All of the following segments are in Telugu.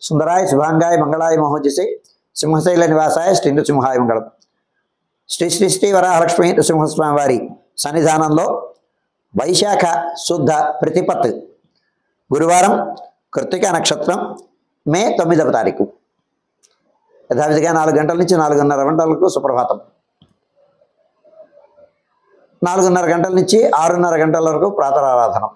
సుందరాయ శుభాంగాయ మంగళాయ మహోజసే సింహశైల నివాసాయ శ్రీ నృసింహాయ మంగళం. శ్రీ శ్రీ శ్రీ వరాహలక్ష్మీ నృసింహస్వామి వారి సన్నిధానంలో వైశాఖ శుద్ధ ప్రతిపత్ గురువారం కృత్తికా నక్షత్రం మే 9వ తారీఖు యథావిధిగా 4 గంటల నుంచి 4:30 గంటలకు సుప్రభాతం, 4:30 గంటల నుంచి 6:30 గంటల వరకు ప్రాతరారాధనం.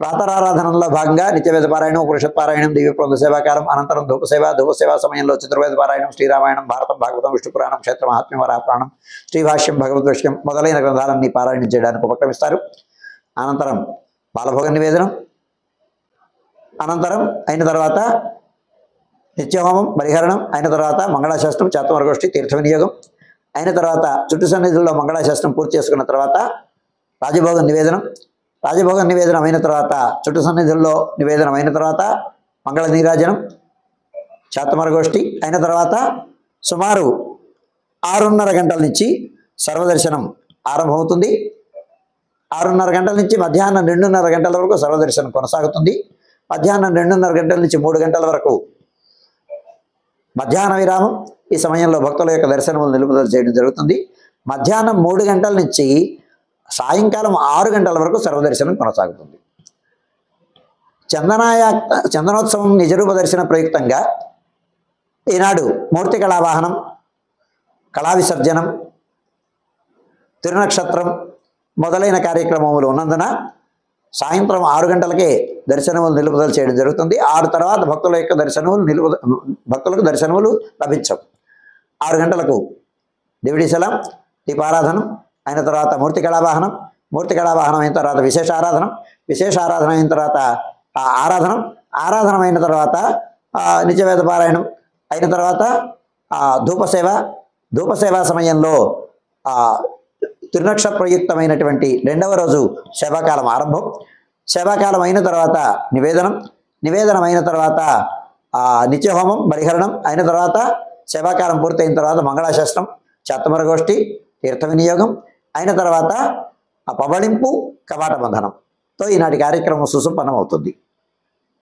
ప్రాతరారాధనలో భాగంగా నిత్యవేద పారాయణం, ఉపనిషత్ పారాయణం, దివ్యప్రబంధ సేవాకాలం, అనంతరం ధూపసేవ సమయంలో చతుర్వేద పారాయణం, శ్రీరామాయణం, భారతం, భాగవతం, విష్ణు పురాణం, క్షేత్ర మహాత్మ్యం, వరాహపురాణం, శ్రీభాష్యం, భగవద్విషయం మొదలైన గ్రంథాలన్నీ పారాయణం చేయడానికి ఉపక్రమిస్తారు. అనంతరం బాలభోగ నివేదనం, అనంతరం అయిన తర్వాత నిత్యహోమం, పరిహరణం అయిన తర్వాత మంగళాశాస్త్రం, చాతుర్వర్గోష్ఠి, తీర్థ వినియోగం అయిన తర్వాత చుట్టు సన్నిధుల్లో మంగళాశాస్త్రం పూర్తి చేసుకున్న తర్వాత రాజభోగ నివేదనం అయిన తర్వాత చుట్టు సన్నిధుల్లో నివేదనం అయిన తర్వాత మంగళ నీరాజనం, చాతుర్వర్గోష్ఠి అయిన తర్వాత సుమారు 6:30 గంటల నుంచి సర్వదర్శనం ఆరంభమవుతుంది. 6:30 గంటల నుంచి మధ్యాహ్నం 2:30 గంటల వరకు సర్వదర్శనం కొనసాగుతుంది. మధ్యాహ్నం 2:30 గంటల నుంచి 3 గంటల వరకు మధ్యాహ్న విరామం. ఈ సమయంలో భక్తుల యొక్క దర్శనములు నిలుపుదల చేయడం జరుగుతుంది. మధ్యాహ్నం 3 గంటల నుంచి సాయంకాలం 6 గంటల వరకు సర్వదర్శనం కొనసాగుతుంది. చందనోత్సవం నిజరూప దర్శన ప్రయుక్తంగా ఈనాడు మూర్తి కళావాహనం, కళా విసర్జనం, తిరునక్షత్రం మొదలైన కార్యక్రమములు ఉన్నందున సాయంత్రం 6 గంటలకే దర్శనములు నిలుపుదల చేయడం జరుగుతుంది. 6 తర్వాత భక్తులకు దర్శనములు లభించవు. 6 గంటలకు డివిడి సలం, దీపారాధనం అయిన తర్వాత మూర్తి కళావాహనం అయిన తర్వాత విశేష ఆరాధన అయిన తర్వాత ఆరాధనం అయిన తర్వాత నిత్యవేద పారాయణం అయిన తర్వాత ధూపసేవ సమయంలో తిరునక్ష ప్రయుక్తమైనటువంటి 2వ రోజు సేవాకాలం ఆరంభం. సేవాకాలం అయిన తర్వాత నివేదనం అయిన తర్వాత నిత్యహోమం, పరిహరణం అయిన తర్వాత సేవాకాలం పూర్తయిన తర్వాత మంగళాశాస్త్రం, చాతుర్వర్గోష్ఠి, తీర్థ వినియోగం అయిన తర్వాత పవళింపు, కవాట బంధనంతో ఈనాటి కార్యక్రమం సుసంపన్నం అవుతుంది.